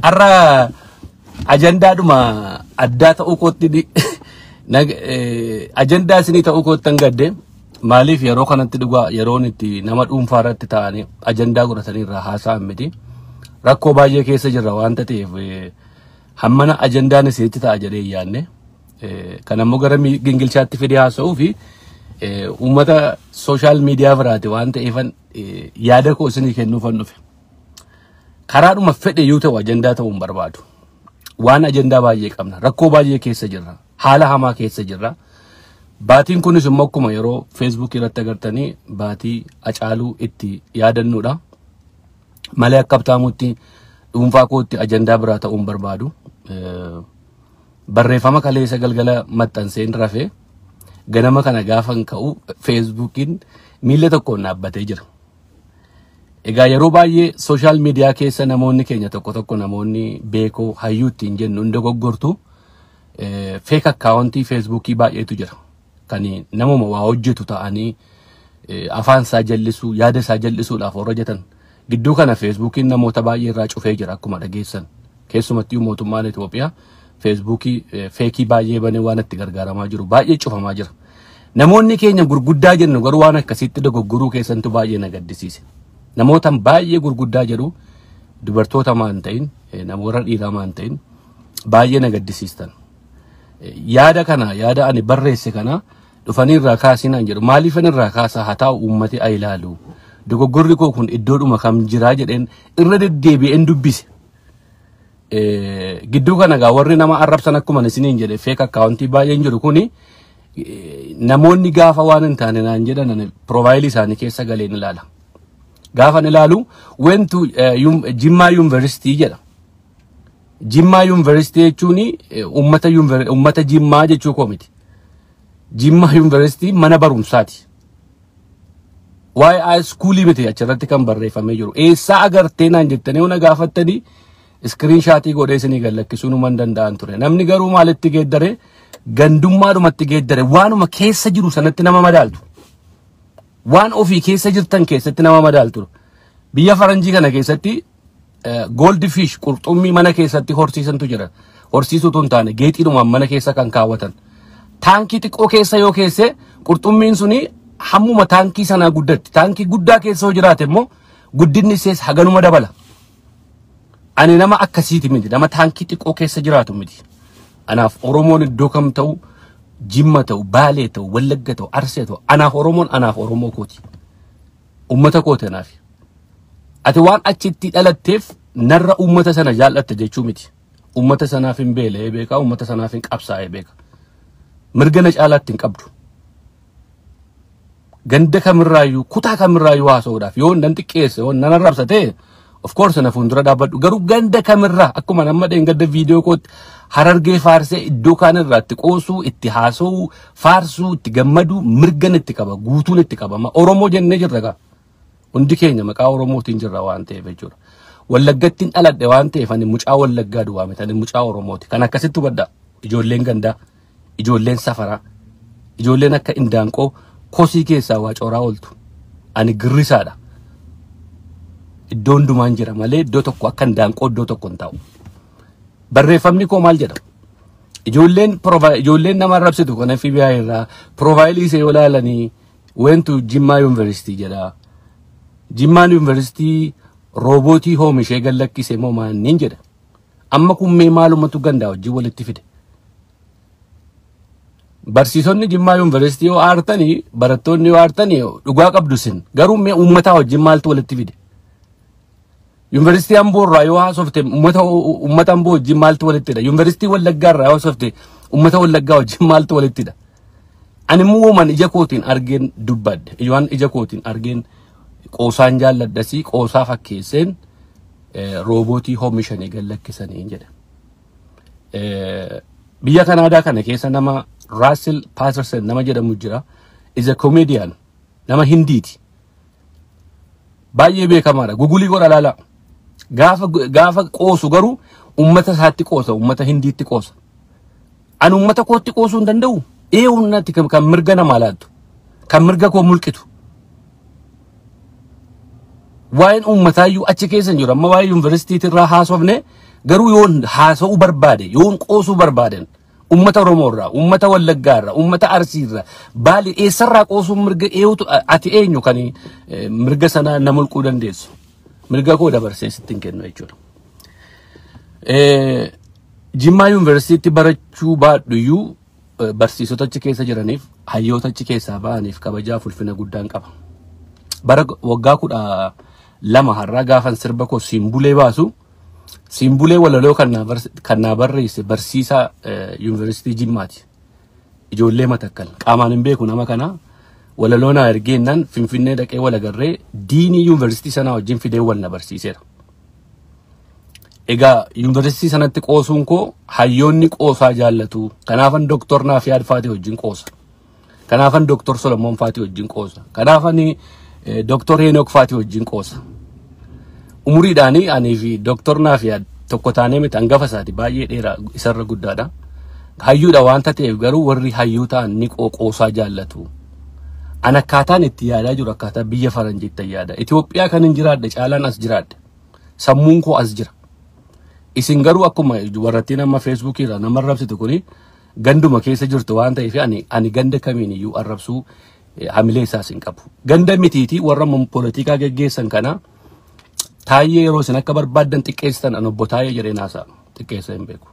Arra ajandaa dhuma addaa ta'uu kootti ajandaa isinii ta'uu koottan gadde maaliif yeroo kanatti dhugaa yeroon itti nama dhuunfaa irratti ta'anii ajandaa godhatanii irraa haasa'an miti. Rakkoo baay'ee keessa jirra waan ta'eef hammana ajandaan isinitti ta'a jedhee yaanne kan ammoo gara gingilchaatti fidee haasa'uu fi uummata sooshaal miidiyaa biraati waan ta'eefan yaada koo isinii kennuufan dhufe. Karaadhuma fedhe yoo ta'u ajandaa ta'uu hin barbaadu. Waan ajandaa baay'ee qabna. Rakkoo baay'ee keessa jirra. Haala hamaa keessa jirra. Baatiin kunis immoo akkuma yeroo Facebook irratti agartanii baatii Hacaaluu itti yaadannuudha. Malee akka Habtaamuutti dhuunfaa kootti ajandaa biraa ta'uu hin barbaadu. Barreeffama kaleessa galgala maxxanseen rafee ganama kana gaafan ka'u Facebookiin miila tokkoon dhaabbatee jira. Egaa yeroo baay'ee sooshaal miidiyaa keessa namoonni keenya tokko namoonni beekoo hayyuu ittiin jennu hunda goggortu feek akkaawuntii Facebookii baay'eetu jira. Kan namuma waa hojjetu ta'anii afaan isaa jallisuu yaada isaa jallisuudhaaf hojjetan. Gidduu kana Facebookiin namoota baay'ee irraa cufee jira akkuma dhageessan. Keessumattuu mootummaan Itoophiyaa Facebookii feekii baay'ee banee waan itti gargaaramaa jiru baay'ee cufamaa jira. Namoonni keenya gurguddaa jennu garuu waan akkasitti dogoggoruu keessantu baay'ee na gaddisiise. Namoota baay'ee gurguddaa jedhu dubartoota maan ta'in namoota dhiiraa maan ta'in baay'ee na gaddisiistan. Yaada kana yaada ani barreesse kana dhufanii irraa kaasinaan jedhu maaliif ani irraa kaasaa haa ta'u uummati haa ilaalu. Dogoggorri koo kun iddoodhuma kam jiraa jedheen irra deddeebi'een dubbise. Gidduu kana gaa warri nama arrabsan akkuma isiniin jedhe feek akkaawuntii baay'een jiru kuni namoonni gaafa waan hin taane naan jedhan profaayilii isaanii keessa galeen ilaala. Gaafa ilaalu went to Jimma University jedha. Jimma University jechuun uummata Jimmaa jechuu koo miti. Jimma University mana barumsaati. Waa'ee iskuulii miti achirratti kan barreeffamee jiru. Eessaa agartee naan jettanii ona gaafattanii iskiriinshaatii godhee isinii gallakkisuu numan danda'an ture. Namni garuu maalitti geeddare gandummaadhumatti geeddare waanuma keessa jiru sanatti nama madaaltu. Waan ofii keessa jirtan keessatti nama madaaltu. Biyya faranjii kana keessatti goldfish qurxummii mana keessatti horsiisantu jira. Horsiisutu hin taane geexiidhumaan mana keessa kan kaawwatan. Taankii xiqqoo keessa yoo keesse qurxummiin suni hammuma taankii sanaa guddatti. Taankii guddaa keessa yoo jiraate immoo guddinni isaas haganuma dabala. Ani nama akkasiiti miti. Nama taankii xiqqoo keessa jiraatu miti. Anaaf Oromoon iddoo kam ta'u Jimma ta'u, Baalee ta'u, Wallagga ta'u, Arsee ta'u, anaaf Oromoon anaaf Oromoo kooti. Uummata kooti anaaf. Ati waan achitti dhalatteef narra uummata sana jaallatte jechuu miti. Uummata sanaaf hin beela'ee beeka, uummata sanaaf hin qabsaa'ee beeka. Mirga na caalaatti hin qabdu. Ganda kamirraayyuu, kutaa kamirraayyuu haasa'uudhaaf yoo nan xiqqeesse, yoo nan arrabsate, of course na fuuldura dhaabbadhu. Garuu ganda kamirraa akkuma nama dheengadda viidiyoo kootti Harargee faarsee iddoo kaan irraa itti qoosuu, itti haasa'uu, faarsuu, itti gammaduu, mirgan itti qaba, guutuun itti qaba. Oromoo jennee jirra gaa. Hundi keenya maqaa Oromootiin jirra waan ta'eef jechuudha. Wallaggattiin dhaladhe waan ta'eef ani mucaa Wallaggaa duwwaa miti ani mucaa Oromooti. Kan akkasitti hubadha. Ijoolleen gandaa, ijoolleen safaraa, ijoolleen akka indaanqoo kosii keessaa waa cooraa ooltu. Ani girrisaadha. Iddoo hundumaan jira malee iddoo tokko akka indaanqoo iddoo tokko hin taa'u. Barreeffamni koo maal jedha? Ijoolleen nama arrabsitu kan FBI irraa profaayilii ishee yoo ilaalanii went to Jimma University jedha. Jimma University roobootii hoomishee gallakkisee moo maanniin jedha. Amma kun mee maalumatu gandaa wajjin walitti fide. Barsiisonni Jimma University yoo aartanii barattoonni yoo aartanii dhugaa qabdu sin garuu mee uummataa wajjin maaltu walitti fide. University Amboorraa yoo haasofte uummata Amboo wajjin maaltu walittidha. University Wallaggaarraa yoo haasofte uummata Wallaggaa wajjin maaltu walittidha. Ani muuman ija kootiin argeen dubbadde. Waan ija kootiin argeen qoosaan jaalladhasii qoosaa fakkeesseen roobootii hoomishanii gallakkisanii jedha. Biyya Kanaadaa kana keessa nama Russell Patterson nama jedhamu jira. Is a comedian. Nama Hindiiti. Baay'ee beekamaadha. Gugulii godha laala. Gaafa qoosu garuu uummata isaatti qoosa, uummata Hindiitti qoosa. Ani uummata kootti qoosuu hin danda'u. Ummati kan mirga namaa laattu, kan mirga koo mulqitu. Waa'een uummataayyuu achi keessa jiru. Amma waa'ee yuunivarsiitii irraa haasofne garuu yoon haasa'uu barbaade yoon qoosuu barbaaden ummata Oromoorraa ummata Wallaggaarraa ummata Arsiirraa baali eessarraa qoosuu mirga eeyutu ati eenyu kan mirga sana nama mulquu dandeessu mirga koo dabarsee sittin kennu jechuudha. Jimmaa Yuunivarsiitii barachuu baadhuyyuu barsiisota achi keessa jiraniif hayyoota achi keessaa ba'aniif kabajaa ulfina guddaan qaba. Bara waggaa 12 har'aa gaafan sirba koo Simbulee baasu Simbulee walaloo kan naa barreesse barsiisaa Yuunivarsiitii Jimmaati. Ijoollee Matakkal qaamaan hin beeku nama kana walaloo naa ergeennaan Finfinnee dhaqee wal agarree diinii Yuunivarsiitii sanaa wajjin fidee wal na barsiiseera. Egaa Yuunivarsiitii sanatti qoosuun koo hayyoonni qoosaa jaallatu. Kanaafan Doktor Naafiyaad Faatee wajjin qoosa. Kanaafan Doktor Solomoon Faatee wajjin qoosa. Kanaafan Doktor Heenok Faatee wajjin qoosa. Umuriidhaanii ani fi Doktor Naafiyaad tokko taanee miti hangafa isaati baay'ee dheeraa isarra guddaadha. Hayyuudha waanta ta'eef garuu warri hayyuu ta'an ni qoosaa jaallatu. Ana akkaataan itti yaadaa jiru akkaataa biyya faranjiitti yaada. Itoophiyaa kan hin jiraadde caalaan as jiraadde. Sammuun koo as jira. Isin garuu akkuma warratti nama Facebook irra nama arrabsitu kuni ganduma keessa jirtu waan ta'eef ani ganda kamiin iyyuu arrabsuu hamilee isaas hin qabu. Ganda mitiitii warra politikaa geggeessan kana taayee yeroo isin akka barbaaddan xiqqeessitan an obbo taayee jedhee naasaa xiqqeessa hin beeku.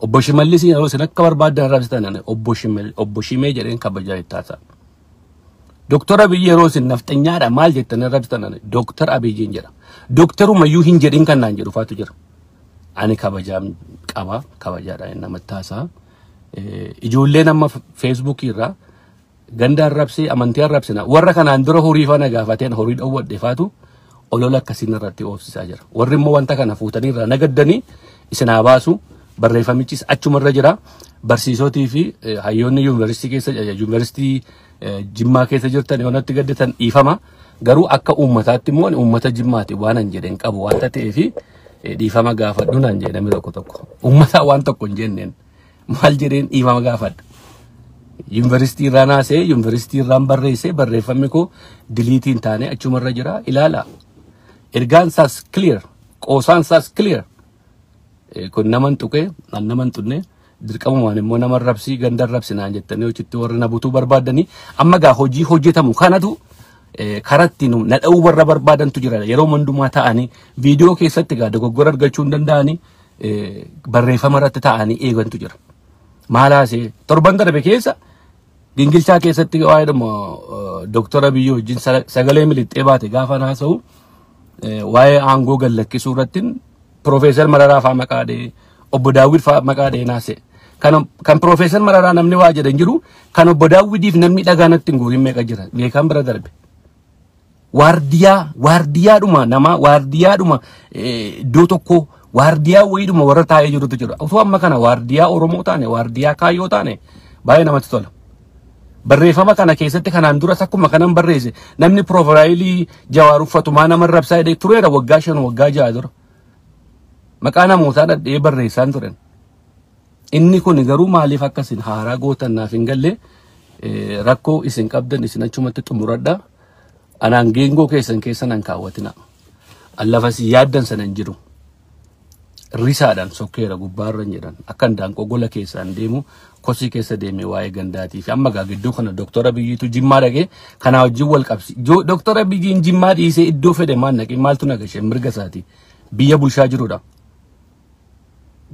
Obbo Shimallis yeroo isin akka barbaaddan arrabsitan obbo Shimee jedheen kabajaa itti haasaa. Doktor Abiyyi yeroo isin nafxanyaadha maal jettan arrabsitan Doktor Abiyyiin jedha. Doktorumayyuu hin jedhin kan naan jedhu faatu jira. Ani kabajaan qaba kabajaadha namatti haasaa. Ijoolleen amma Facebook irraa ganda arrabsee amantii arrabsina warra kanaan dura horii fana gaafateen horii dhowwadhe faatu olola akkasiin irratti oofsisaa jira. Warri immoo wanta kana fuutanii irraa nagaddanii isin haa baasu barreeffamichis achumarra jira. Barsiisotii fi hayyoonni Yuunivarsiitii Jimmaa keessa jirtan yoonatti gaddatan dhiifama. Garuu akka uummataatti immoo uummata Jimmaati waan an jedhen qabu wanta ta'eefi dhiifama gaafadhu naan jedhame tokko. Uummata waan tokko hin jenneen maal jedheen dhiifama gaafadhu. Yuunivarsiitii irraa naasee Yuunivarsiitii irraan barreessee barreeffamni koo diliitiin taanee achumarra jira ilaala. Ergaan isaas clear qoosaan isaas clear. Kun naman tuqee naman tunne dirqamumaan immoo nama arrabsii ganda arrabsinaan jettanii hojiitti warra na butuu barbaadanii amma gaa hojii hojjetamu kanatu karatti na dha'uu warra barbaadantu jira. Yeroo mandumaa ta'anii viidiyoo keessatti gaa dogoggora argachuu hin danda'anii barreeffama irratti ta'anii eegantu jira. Maalaasee torban darbe keessa gingilchaa keessatti waa'ee Doktor Abiyyi wajjin sagalee milixxee baate gaafa haasa'u waa'ee aangoo gallakkisuu irratti Profeesar Mararaa fa'aa maqaadhee obbo Daawwid fa'aa maqaadhee naase. Kan Profeesar Mararaa namni waa jedhan jiru kan obbo Daawwidiif namni dhagaanatti hin guurin meeqa jira beekaan bira darbe. Waardiyaadhuma nama waardiyaadhuma iddoo tokko waardiyaa wayiidhuma warra taa'ee jirutu jira. Osoo amma kana waardiyaa Oromoo taane waardiyaa Kaayyoo taane baay'ee namatti tola. Barreeffama kana keessatti kanaan duras akkuma kanan barreesse namni piroofaayilii Jawaar uffatumaa nama arrabsaa jedhee tureera waggaa 5 waggaa 6 dura. Maqaa namootaa dhadhee barreessaan turan. Inni kun garuu maaliif akkasin haaraa gootan naaf hin galle rakkoo isin qabdan isin achumatti xumuradha. Anaan geengoo keessan an kaawwatina. Allafas yaaddan sanan jiru. Risaadhaan sokkeera gubbaarran jedhan akkan daanqoo gola keessaan deemu kosii keessa deemee waa'ee gandaatii fi amma gidduu kana Doktor Abiyyiitu Jimmaa dhaqee kana wajjin wal qabsi. Doktor Abiyyiin Jimmaa dhiisee iddoo fedhe maan dhaqee maaltu nagashe mirga isaati biyya bulchaa jirudha.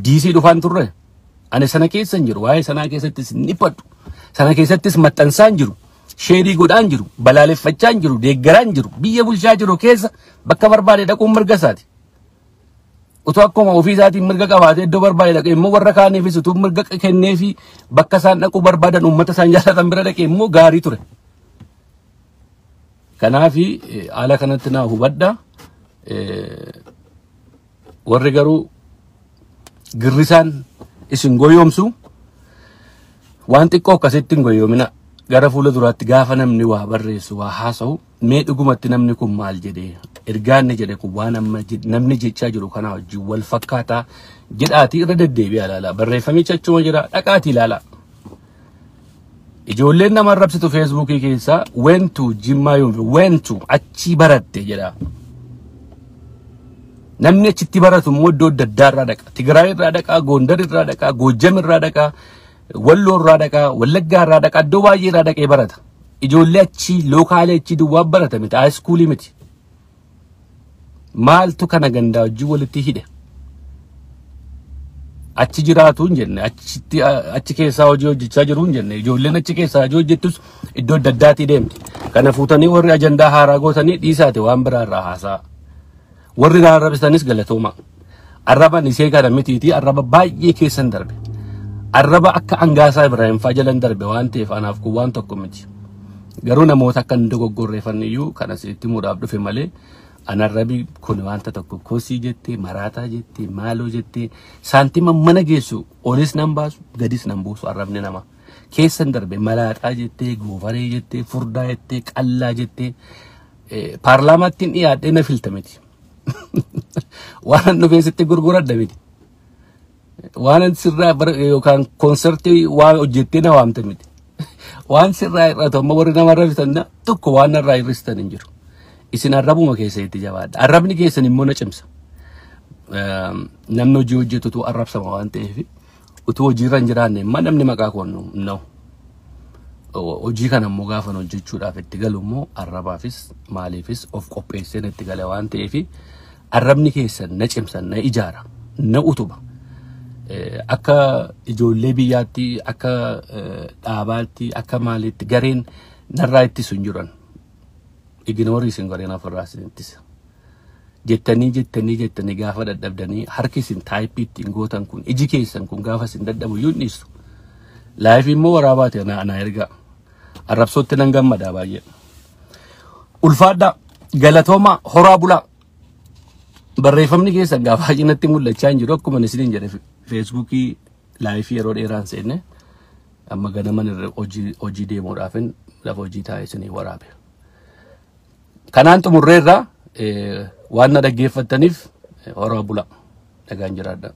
DC dhufaan turre ani sana keessa hin jiru waa'ee sanaa keessattis ni fadhu sana keessattis maxxansaan jiru sheerii godhaan jiru balaaleffachaan jiru deeggaraan jiru biyya bulchaa jiru keessa bakka barbaade dhaquun mirga isaati. Utuu akkuma ofii isaatiin mirga qabaatee iddoo barbaade dhaqee immoo warra kaaniifis utuu mirga kennee fi bakka isaan dhaquu barbaadan uummata isaan jaallatan bira dhaqee immoo gaarii ture. Kanaaf haala kanatti naa hubadha. Warri garuu girrisaan isin goyoomsu waan xiqqoo akkasitti hin goyoomina. Gara fuula duraatti gaafa namni waa barreessu waa haasa'u mee dhugumatti namni kun maal jedhee ergaanni jedhe kun waan namni jechaa jiru kana wajjin wal fakkaataa jedhaati irra deddeebi'aa ilaala. Barreeffamichi achuma jira dhaqaati ilaala. Ijoolleen nama arrabsitu Feesbuukii keessaa went to Jimmaa Yuunivarsiitii went to achi baratte jedha. namni achitti baratu immoo iddoo adda addaa irraa dhaqa. Tigraay irraa dhaqa, Gondar irraa dhaqa, Goojjam irraa dhaqa, Walloo irraa dhaqa, Wallaggaa irraa dhaqa, iddoo baay'ee irraa dhaqee barata. Ijoollee achi lookaalee achi duwwaa barata miti, haayiskuulii miti. Maaltu kana gandaa wajjin walitti hidhe? Achi jiraatu hin jenne, achi keessaa hojii hojjechaa jiru hin jenne. Ijoolleen achi keessaa hojii hojjettus iddoo adda addaatii deemti. Kana fuutanii warri ajandaa haaraa gootanii dhiisaate waan biraa irraa haasa'a. Warri na arrabsanis galatooma. Arraban isee kana mitiiti, arraba baay'ee keessan darbe. Arraba akka Angaasaa Ibraahim faa jalan darbe waan ta'eef anaaf kun waan tokko miti. Garuu namoota akka hin dogoggorreeffanne iyyuu kanas itti muudhaaf dhufe malee anarrabi kun wanta tokko kosii jettee, maraataa jettee, maaloo jettee, saantima mana geessu olis nan baasu, gadis nan buusu arrabni nama. Keessan darbe malaaxaa jettee, goofaree jettee, furdaa jettee, qallaa jettee, paarlaamaattiin dhiyaadhee na filta miti. Waan dhufee sitti gurguradha miti. Waan sirraa yookaan konsertii waan hojjettee na waamte miti. Waan sirraa irratti amma warri nama arrabsan tokko waan narraa hir'istan hin jiru. Isin arrabuma keessa itti jabaadha. Arrabni keessan immoo na cimsa. Namni hojii hojjetu utuu arrabsama waan ta'eef utuu hojiirra hin jiraanne immoo namni maqaa koonnu no. Hojii kana immoo gaafan hojjechuudhaaf itti galu immoo arrabaafis maaliifis of qopheesseen itti gala waan ta'eef arrabni keessan na cimsa, na ijaara, na utuba. Akka ijoollee biyyaatti, akka dhaabaatti, akka maaliitti gareen narraa ittisu hin jiran. Ignorii isin gareen afurraa isin ittisa. Jettanii gaafa dadhabdanii harki isin taayippii ittiin gootan kun iji keessan kun gaafa isin dadhabu iyyuu hin dhiistu. Laayifii immoo waraabaate na ergaa. Arrabsootti nan gammadaa baay'ee. Ulfaadhaa galatooma horaa bulaa. Barreeffamni keessan gaafa ajinatti mul'achaa hin jiru akkuma isiniin jedhe Feesbuukii laayifii yeroo dheeraan seenne amma ganaman irra hojii deemuudhaafin lafa hojii taa'ee isinii waraabe. Kanaan xumurreerraa waan na dhaggeeffattaniif horaa bulaa nagaan jiraadhaa.